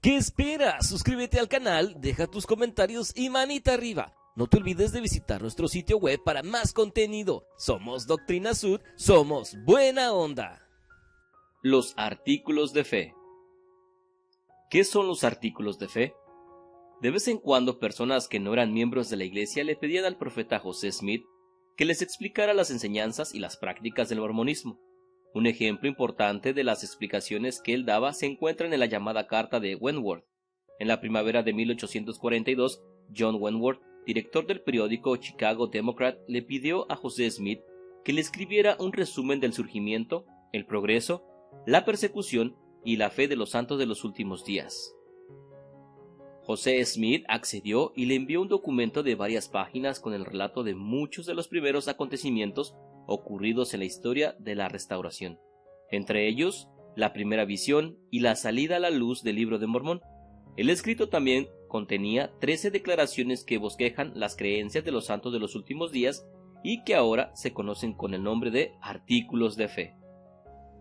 ¿Qué esperas? Suscríbete al canal, deja tus comentarios y manita arriba. No te olvides de visitar nuestro sitio web para más contenido. Somos Doctrina Sud, somos buena onda. Los artículos de fe. ¿Qué son los artículos de fe? De vez en cuando personas que no eran miembros de la iglesia le pedían al profeta José Smith que les explicara las enseñanzas y las prácticas del mormonismo. Un ejemplo importante de las explicaciones que él daba se encuentra en la llamada Carta de Wentworth. En la primavera de 1842, John Wentworth, director del periódico Chicago Democrat, le pidió a José Smith que le escribiera un resumen del surgimiento, el progreso, la persecución y la fe de los santos de los últimos días. José Smith accedió y le envió un documento de varias páginas con el relato de muchos de los primeros acontecimientos ocurridos en la historia de la restauración, entre ellos la primera visión y la salida a la luz del Libro de Mormón. El escrito también contenía 13 declaraciones que bosquejan las creencias de los santos de los últimos días y que ahora se conocen con el nombre de artículos de fe.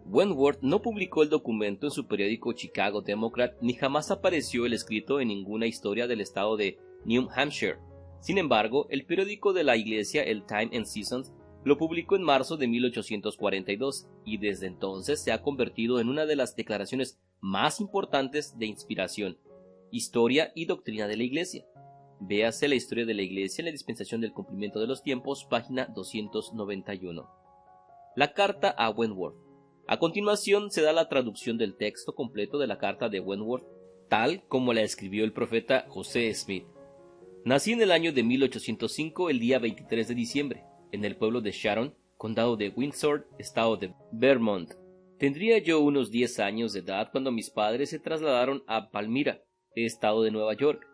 Wentworth no publicó el documento en su periódico Chicago Democrat ni jamás apareció el escrito en ninguna historia del estado de New Hampshire. Sin embargo, el periódico de la iglesia, el Time and Seasons, lo publicó en marzo de 1842 y desde entonces se ha convertido en una de las declaraciones más importantes de inspiración, historia y doctrina de la iglesia. Véase la historia de la iglesia en la dispensación del cumplimiento de los tiempos, página 291. La carta a Wentworth. A continuación se da la traducción del texto completo de la carta de Wentworth, tal como la escribió el profeta José Smith. Nací en el año de 1805, el día 23 de diciembre, en el pueblo de Sharon, condado de Windsor, estado de Vermont. Tendría yo unos 10 años de edad cuando mis padres se trasladaron a Palmyra, estado de Nueva York,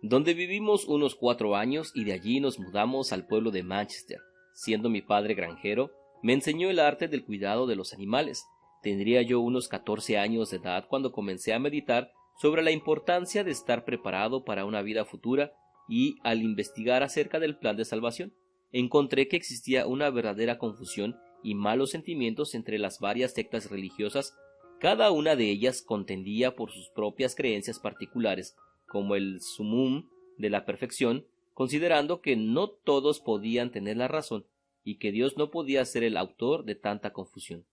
donde vivimos unos 4 años y de allí nos mudamos al pueblo de Manchester. Siendo mi padre granjero, me enseñó el arte del cuidado de los animales. Tendría yo unos 14 años de edad cuando comencé a meditar sobre la importancia de estar preparado para una vida futura y, al investigar acerca del plan de salvación, encontré que existía una verdadera confusión y malos sentimientos entre las varias sectas religiosas. Cada una de ellas contendía por sus propias creencias particulares, como el sumum de la perfección, considerando que no todos podían tener la razón y que Dios no podía ser el autor de tanta confusión.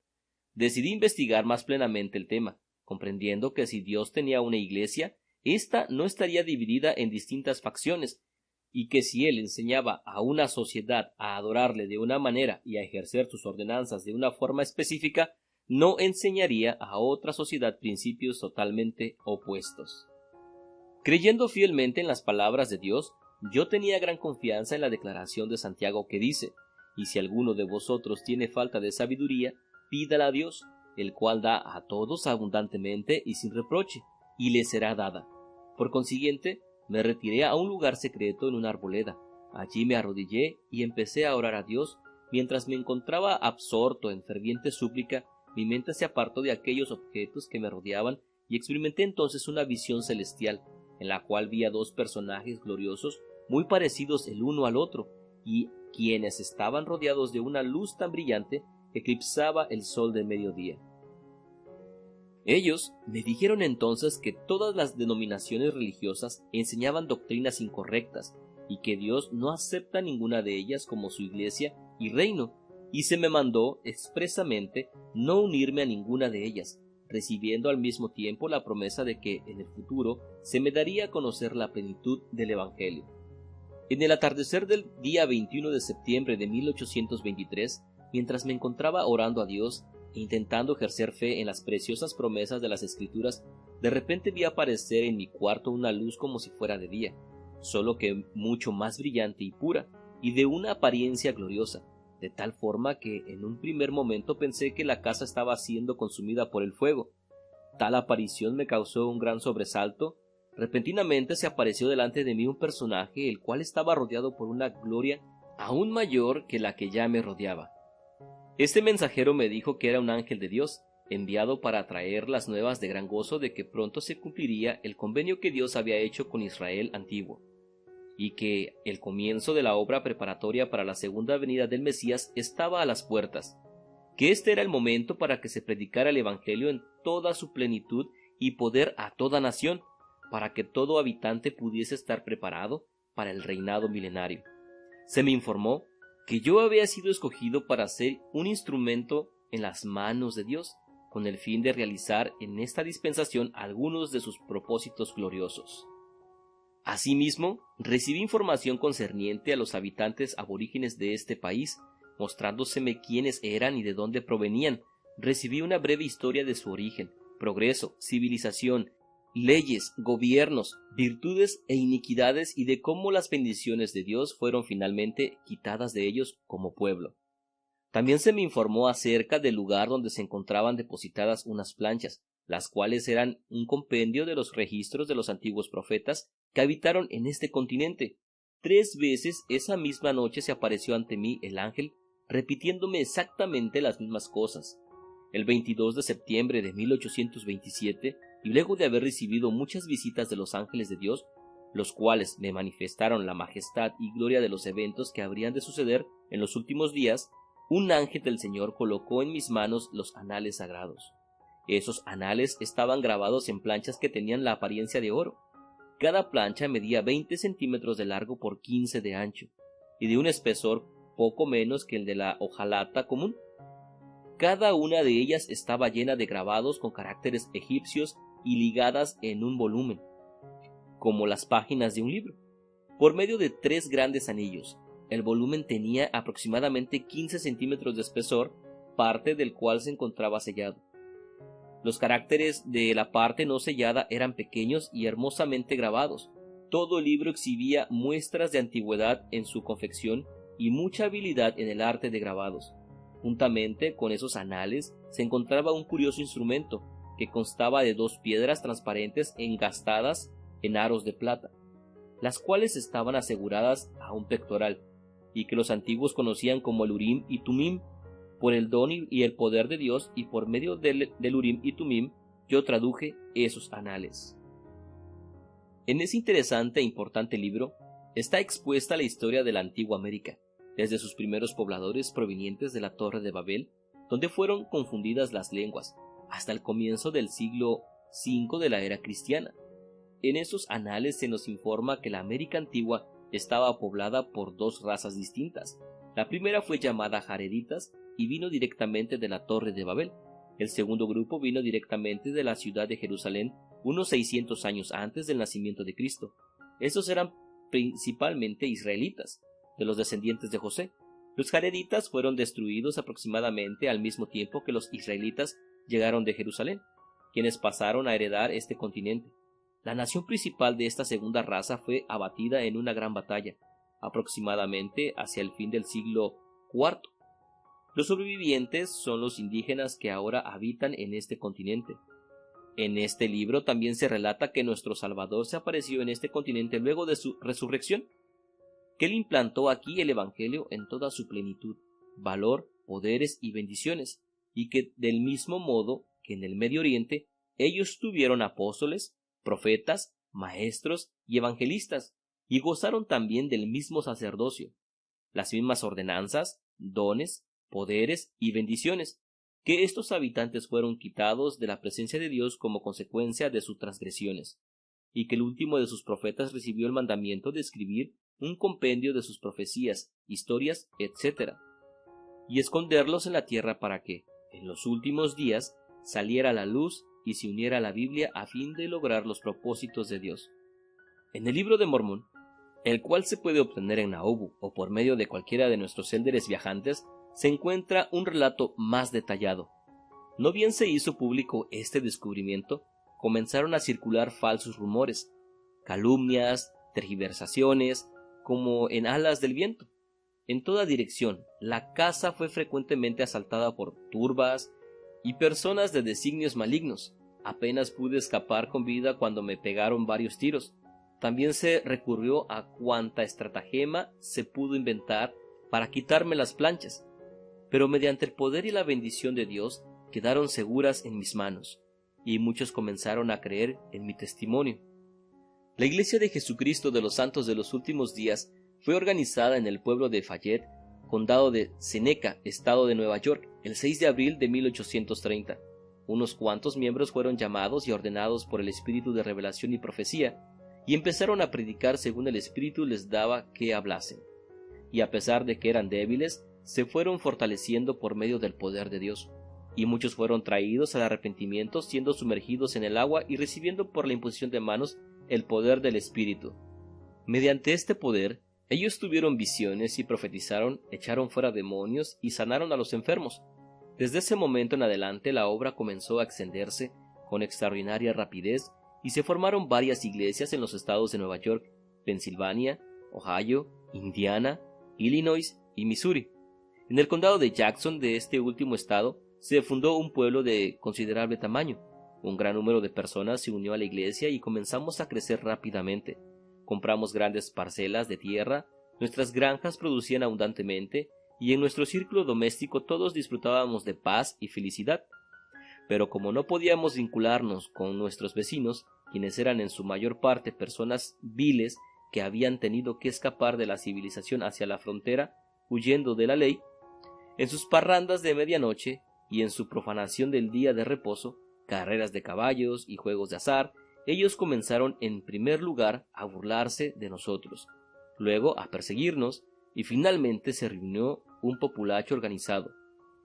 Decidí investigar más plenamente el tema, comprendiendo que si Dios tenía una iglesia, ésta no estaría dividida en distintas facciones, y que si Él enseñaba a una sociedad a adorarle de una manera y a ejercer sus ordenanzas de una forma específica, no enseñaría a otra sociedad principios totalmente opuestos. Creyendo fielmente en las palabras de Dios, yo tenía gran confianza en la declaración de Santiago que dice: «Y si alguno de vosotros tiene falta de sabiduría, pídala a Dios, el cual da a todos abundantemente y sin reproche, y le será dada». Por consiguiente, me retiré a un lugar secreto en una arboleda. Allí me arrodillé y empecé a orar a Dios. Mientras me encontraba absorto en ferviente súplica, mi mente se apartó de aquellos objetos que me rodeaban y experimenté entonces una visión celestial, en la cual vi a 2 personajes gloriosos, muy parecidos el uno al otro, y quienes estaban rodeados de una luz tan brillante que eclipsaba el sol del mediodía. Ellos me dijeron entonces que todas las denominaciones religiosas enseñaban doctrinas incorrectas y que Dios no acepta ninguna de ellas como su iglesia y reino, y se me mandó expresamente no unirme a ninguna de ellas, recibiendo al mismo tiempo la promesa de que en el futuro se me daría a conocer la plenitud del Evangelio. En el atardecer del día 21 de septiembre de 1823, mientras me encontraba orando a Dios e intentando ejercer fe en las preciosas promesas de las Escrituras, de repente vi aparecer en mi cuarto una luz como si fuera de día, solo que mucho más brillante y pura, y de una apariencia gloriosa, de tal forma que en un primer momento pensé que la casa estaba siendo consumida por el fuego. Tal aparición me causó un gran sobresalto. Repentinamente se apareció delante de mí un personaje, el cual estaba rodeado por una gloria aún mayor que la que ya me rodeaba. Este mensajero me dijo que era un ángel de Dios, enviado para traer las nuevas de gran gozo de que pronto se cumpliría el convenio que Dios había hecho con Israel antiguo, y que el comienzo de la obra preparatoria para la segunda venida del Mesías estaba a las puertas, que este era el momento para que se predicara el Evangelio en toda su plenitud y poder a toda nación, para que todo habitante pudiese estar preparado para el reinado milenario. Se me informó que yo había sido escogido para ser un instrumento en las manos de Dios, con el fin de realizar en esta dispensación algunos de sus propósitos gloriosos. Asimismo, recibí información concerniente a los habitantes aborígenes de este país, mostrándoseme quiénes eran y de dónde provenían. Recibí una breve historia de su origen, progreso, civilización, leyes, gobiernos, virtudes e iniquidades, y de cómo las bendiciones de Dios fueron finalmente quitadas de ellos como pueblo. También se me informó acerca del lugar donde se encontraban depositadas unas planchas, las cuales eran un compendio de los registros de los antiguos profetas que habitaron en este continente. 3 veces esa misma noche se apareció ante mí el ángel, repitiéndome exactamente las mismas cosas. El 22 de septiembre de 1827, y luego de haber recibido muchas visitas de los ángeles de Dios, los cuales me manifestaron la majestad y gloria de los eventos que habrían de suceder en los últimos días, un ángel del Señor colocó en mis manos los anales sagrados. Esos anales estaban grabados en planchas que tenían la apariencia de oro. Cada plancha medía 20 centímetros de largo por 15 de ancho, y de un espesor poco menos que el de la hojalata común. Cada una de ellas estaba llena de grabados con caracteres egipcios y ligadas en un volumen, como las páginas de un libro, por medio de 3 grandes anillos. El volumen tenía aproximadamente 15 centímetros de espesor, parte del cual se encontraba sellado. Los caracteres de la parte no sellada eran pequeños y hermosamente grabados. Todo el libro exhibía muestras de antigüedad en su confección y mucha habilidad en el arte de grabados. Juntamente con esos anales se encontraba un curioso instrumento, que constaba de 2 piedras transparentes engastadas en aros de plata, las cuales estaban aseguradas a un pectoral, y que los antiguos conocían como el Urim y Tumim, por el don y el poder de Dios, y por medio del Urim y Tumim yo traduje esos anales. En ese interesante e importante libro está expuesta la historia de la antigua América, desde sus primeros pobladores provenientes de la Torre de Babel, donde fueron confundidas las lenguas, hasta el comienzo del siglo V de la era cristiana. En esos anales se nos informa que la América antigua estaba poblada por 2 razas distintas. La primera fue llamada Jareditas y vino directamente de la Torre de Babel. El segundo grupo vino directamente de la ciudad de Jerusalén unos 600 años antes del nacimiento de Cristo. Estos eran principalmente israelitas, de los descendientes de José. Los jareditas fueron destruidos aproximadamente al mismo tiempo que los israelitas llegaron de Jerusalén, quienes pasaron a heredar este continente. La nación principal de esta segunda raza fue abatida en una gran batalla, aproximadamente hacia el fin del siglo IV. Los sobrevivientes son los indígenas que ahora habitan en este continente. En este libro también se relata que nuestro Salvador se apareció en este continente luego de su resurrección, que él implantó aquí el Evangelio en toda su plenitud, valor, poderes y bendiciones, y que del mismo modo que en el Medio Oriente ellos tuvieron apóstoles, profetas, maestros y evangelistas, y gozaron también del mismo sacerdocio, las mismas ordenanzas, dones, poderes y bendiciones, que estos habitantes fueron quitados de la presencia de Dios como consecuencia de sus transgresiones, y que el último de sus profetas recibió el mandamiento de escribir un compendio de sus profecías, historias, etc., y esconderlos en la tierra para que, en los últimos días, saliera la luz y se uniera a la Biblia a fin de lograr los propósitos de Dios. En el libro de Mormón, el cual se puede obtener en Nauvoo o por medio de cualquiera de nuestros élderes viajantes, se encuentra un relato más detallado. No bien se hizo público este descubrimiento, comenzaron a circular falsos rumores, calumnias, tergiversaciones, como en alas del viento. En toda dirección, la casa fue frecuentemente asaltada por turbas y personas de designios malignos. Apenas pude escapar con vida cuando me pegaron varios tiros. También se recurrió a cuanta estratagema se pudo inventar para quitarme las planchas, pero mediante el poder y la bendición de Dios quedaron seguras en mis manos, y muchos comenzaron a creer en mi testimonio. La Iglesia de Jesucristo de los Santos de los Últimos Días fue organizada en el pueblo de Fayette, condado de Seneca, estado de Nueva York, el 6 de abril de 1830. unos cuantos miembros fueron llamados y ordenados por el espíritu de revelación y profecía, y empezaron a predicar según el espíritu les daba que hablasen. Y a pesar de que eran débiles, se fueron fortaleciendo por medio del poder de Dios, y muchos fueron traídos al arrepentimiento siendo sumergidos en el agua y recibiendo por la imposición de manos el poder del espíritu. Mediante este poder, ellos tuvieron visiones y profetizaron, echaron fuera demonios y sanaron a los enfermos. Desde ese momento en adelante la obra comenzó a extenderse con extraordinaria rapidez y se formaron varias iglesias en los estados de Nueva York, Pensilvania, Ohio, Indiana, Illinois y Missouri. En el condado de Jackson de este último estado se fundó un pueblo de considerable tamaño. Un gran número de personas se unió a la iglesia y comenzamos a crecer rápidamente. Compramos grandes parcelas de tierra, nuestras granjas producían abundantemente y en nuestro círculo doméstico todos disfrutábamos de paz y felicidad. Pero como no podíamos vincularnos con nuestros vecinos, quienes eran en su mayor parte personas viles que habían tenido que escapar de la civilización hacia la frontera, huyendo de la ley, en sus parrandas de medianoche y en su profanación del día de reposo, carreras de caballos y juegos de azar, ellos comenzaron en primer lugar a burlarse de nosotros, luego a perseguirnos, y finalmente se reunió un populacho organizado,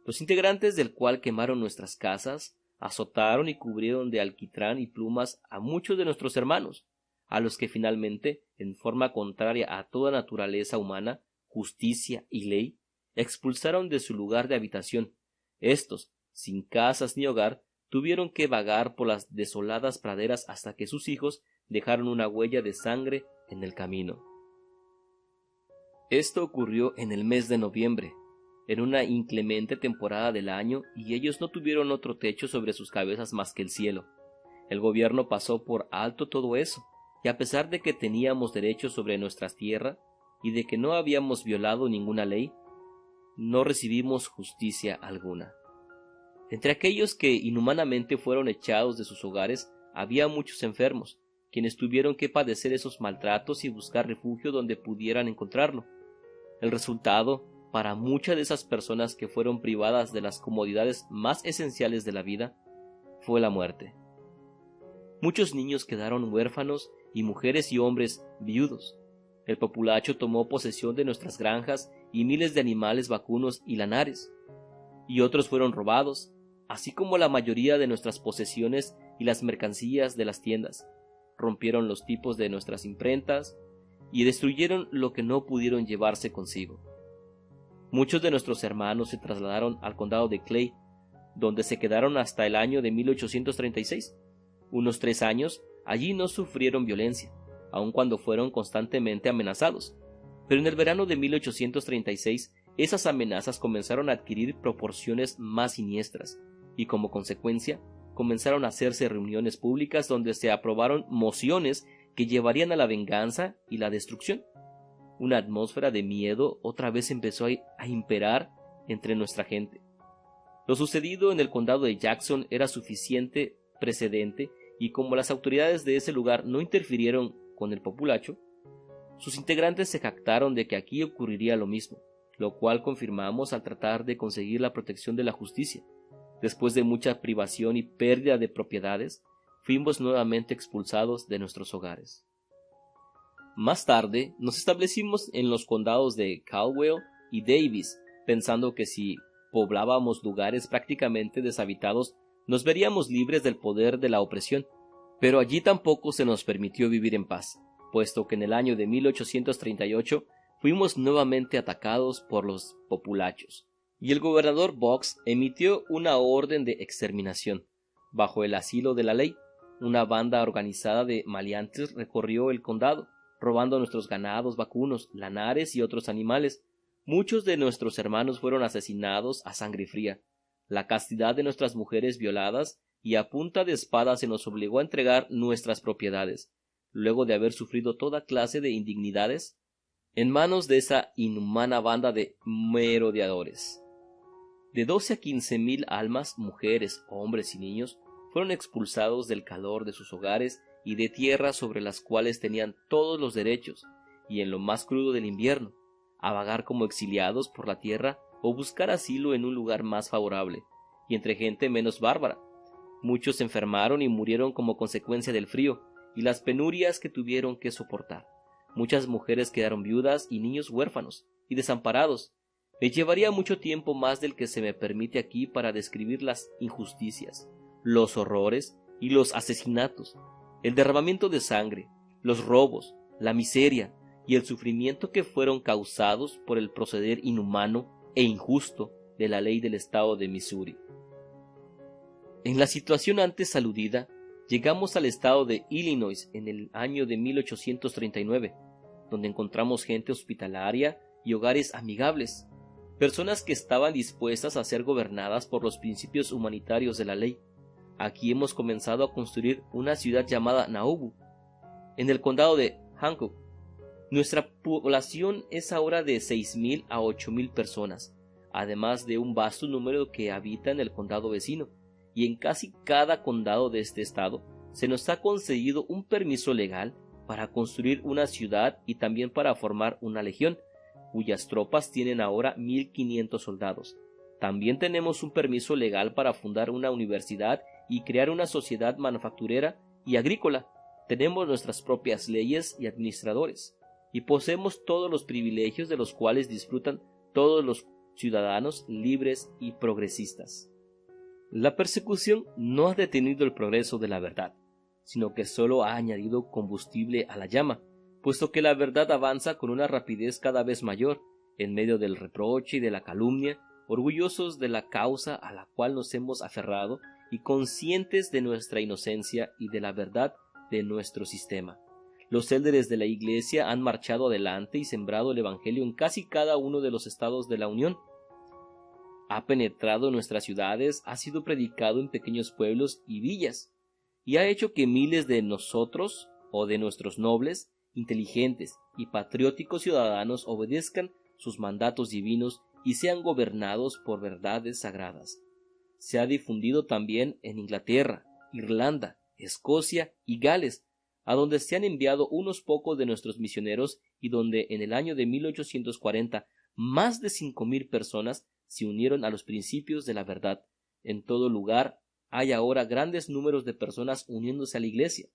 los integrantes del cual quemaron nuestras casas, azotaron y cubrieron de alquitrán y plumas a muchos de nuestros hermanos, a los que finalmente, en forma contraria a toda naturaleza humana, justicia y ley, expulsaron de su lugar de habitación. Estos, sin casas ni hogar, tuvieron que vagar por las desoladas praderas hasta que sus hijos dejaron una huella de sangre en el camino. Esto ocurrió en el mes de noviembre, en una inclemente temporada del año, y ellos no tuvieron otro techo sobre sus cabezas más que el cielo. El gobierno pasó por alto todo eso, y a pesar de que teníamos derechos sobre nuestras tierras y de que no habíamos violado ninguna ley, no recibimos justicia alguna. Entre aquellos que inhumanamente fueron echados de sus hogares había muchos enfermos, quienes tuvieron que padecer esos maltratos y buscar refugio donde pudieran encontrarlo. El resultado, para muchas de esas personas que fueron privadas de las comodidades más esenciales de la vida, fue la muerte. Muchos niños quedaron huérfanos y mujeres y hombres viudos. El populacho tomó posesión de nuestras granjas y miles de animales vacunos y lanares, y otros fueron robados, así como la mayoría de nuestras posesiones y las mercancías de las tiendas. Rompieron los tipos de nuestras imprentas y destruyeron lo que no pudieron llevarse consigo. Muchos de nuestros hermanos se trasladaron al condado de Clay, donde se quedaron hasta el año de 1836. Unos 3 años allí no sufrieron violencia, aun cuando fueron constantemente amenazados. Pero en el verano de 1836 esas amenazas comenzaron a adquirir proporciones más siniestras, y como consecuencia comenzaron a hacerse reuniones públicas donde se aprobaron mociones que llevarían a la venganza y la destrucción. Una atmósfera de miedo otra vez empezó a imperar entre nuestra gente. Lo sucedido en el condado de Jackson era suficiente precedente, y como las autoridades de ese lugar no interfirieron con el populacho, sus integrantes se jactaron de que aquí ocurriría lo mismo, lo cual confirmamos al tratar de conseguir la protección de la justicia. Después de mucha privación y pérdida de propiedades, fuimos nuevamente expulsados de nuestros hogares. Más tarde, nos establecimos en los condados de Caldwell y Davis, pensando que si poblábamos lugares prácticamente deshabitados, nos veríamos libres del poder de la opresión, pero allí tampoco se nos permitió vivir en paz, puesto que en el año de 1838 fuimos nuevamente atacados por los populachos, y el gobernador Boggs emitió una orden de exterminación. Bajo el asilo de la ley, una banda organizada de maleantes recorrió el condado, robando nuestros ganados vacunos, lanares y otros animales. Muchos de nuestros hermanos fueron asesinados a sangre fría. La castidad de nuestras mujeres violadas, y a punta de espada se nos obligó a entregar nuestras propiedades, luego de haber sufrido toda clase de indignidades, en manos de esa inhumana banda de merodeadores. De 12 a 15,000 almas, mujeres, hombres y niños, fueron expulsados del calor de sus hogares y de tierras sobre las cuales tenían todos los derechos, y en lo más crudo del invierno, a vagar como exiliados por la tierra o buscar asilo en un lugar más favorable, y entre gente menos bárbara, Muchos se enfermaron y murieron como consecuencia del frío y las penurias que tuvieron que soportar. Muchas mujeres quedaron viudas y niños huérfanos y desamparados. Me llevaría mucho tiempo más del que se me permite aquí para describir las injusticias, los horrores y los asesinatos, el derramamiento de sangre, los robos, la miseria y el sufrimiento que fueron causados por el proceder inhumano e injusto de la ley del estado de Missouri. En la situación antes aludida, llegamos al estado de Illinois en el año de 1839, donde encontramos gente hospitalaria y hogares amigables, personas que estaban dispuestas a ser gobernadas por los principios humanitarios de la ley. Aquí hemos comenzado a construir una ciudad llamada Nauvoo, en el condado de Hancock. Nuestra población es ahora de 6,000 a 8,000 personas, además de un vasto número que habita en el condado vecino, y en casi cada condado de este estado se nos ha concedido un permiso legal para construir una ciudad y también para formar una legión, cuyas tropas tienen ahora 1,500 soldados. También tenemos un permiso legal para fundar una universidad y crear una sociedad manufacturera y agrícola. Tenemos nuestras propias leyes y administradores, y poseemos todos los privilegios de los cuales disfrutan todos los ciudadanos libres y progresistas. La persecución no ha detenido el progreso de la verdad, sino que solo ha añadido combustible a la llama, puesto que la verdad avanza con una rapidez cada vez mayor, en medio del reproche y de la calumnia, orgullosos de la causa a la cual nos hemos aferrado y conscientes de nuestra inocencia y de la verdad de nuestro sistema. Los líderes de la Iglesia han marchado adelante y sembrado el Evangelio en casi cada uno de los estados de la Unión. Ha penetrado en nuestras ciudades, ha sido predicado en pequeños pueblos y villas, y ha hecho que miles de nosotros, o de nuestros nobles, inteligentes y patrióticos ciudadanos obedezcan sus mandatos divinos y sean gobernados por verdades sagradas. Se ha difundido también en Inglaterra, Irlanda, Escocia y Gales, a donde se han enviado unos pocos de nuestros misioneros y donde en el año de 1840 más de 5,000 personas se unieron a los principios de la verdad. En todo lugar hay ahora grandes números de personas uniéndose a la Iglesia.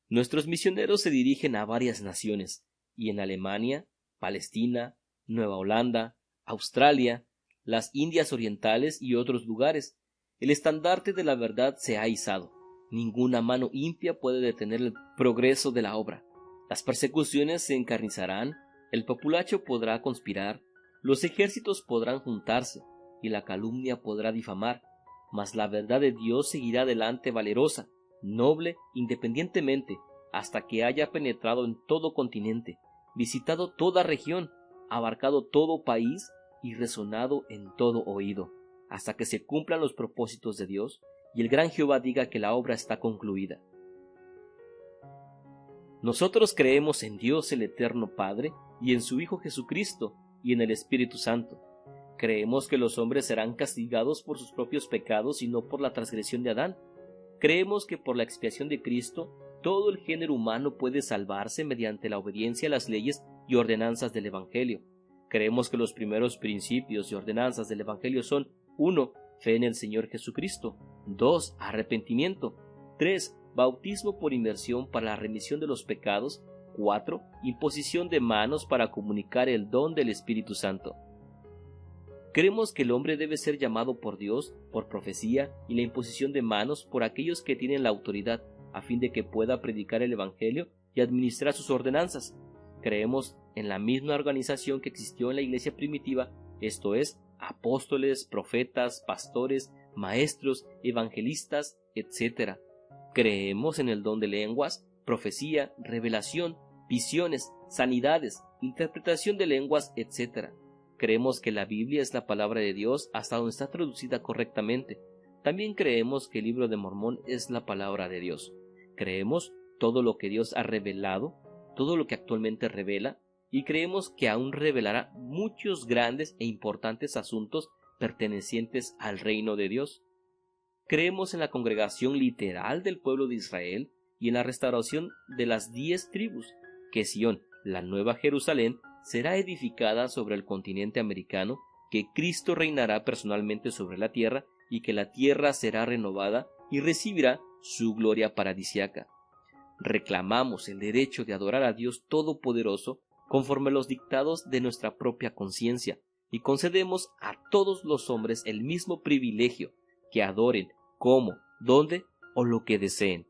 Nuestros misioneros se dirigen a varias naciones, y en Alemania, Palestina, Nueva Holanda, Australia, las Indias Orientales y otros lugares, el estandarte de la verdad se ha izado. Ninguna mano impía puede detener el progreso de la obra. Las persecuciones se encarnizarán, el populacho podrá conspirar, los ejércitos podrán juntarse, y la calumnia podrá difamar, mas la verdad de Dios seguirá adelante valerosa, noble, independientemente, hasta que haya penetrado en todo continente, visitado toda región, abarcado todo país y resonado en todo oído, hasta que se cumplan los propósitos de Dios y el gran Jehová diga que la obra está concluida. Nosotros creemos en Dios el Eterno Padre y en su Hijo Jesucristo y en el Espíritu Santo. Creemos que los hombres serán castigados por sus propios pecados y no por la transgresión de Adán. Creemos que por la expiación de Cristo todo el género humano puede salvarse mediante la obediencia a las leyes y ordenanzas del Evangelio. Creemos que los primeros principios y ordenanzas del Evangelio son: 1. Fe en el Señor Jesucristo. 2. Arrepentimiento. 3. Bautismo por inmersión para la remisión de los pecados. 4. Imposición de manos para comunicar el don del Espíritu Santo. Creemos que el hombre debe ser llamado por Dios, por profecía y la imposición de manos por aquellos que tienen la autoridad, a fin de que pueda predicar el Evangelio y administrar sus ordenanzas. Creemos en la misma organización que existió en la iglesia primitiva, esto es, apóstoles, profetas, pastores, maestros, evangelistas, etc. Creemos en el don de lenguas, profecía, revelación, visiones, sanidades, interpretación de lenguas, etc. Creemos que la Biblia es la palabra de Dios hasta donde está traducida correctamente. También creemos que el libro de Mormón es la palabra de Dios. Creemos todo lo que Dios ha revelado, todo lo que actualmente revela, y creemos que aún revelará muchos grandes e importantes asuntos pertenecientes al reino de Dios. Creemos en la congregación literal del pueblo de Israel y en la restauración de las 10 tribus, que Sión, la nueva Jerusalén, será edificada sobre el continente americano, que Cristo reinará personalmente sobre la tierra y que la tierra será renovada y recibirá su gloria paradisiaca. Reclamamos el derecho de adorar a Dios Todopoderoso conforme a los dictados de nuestra propia conciencia, y concedemos a todos los hombres el mismo privilegio, que adoren como, donde o lo que deseen.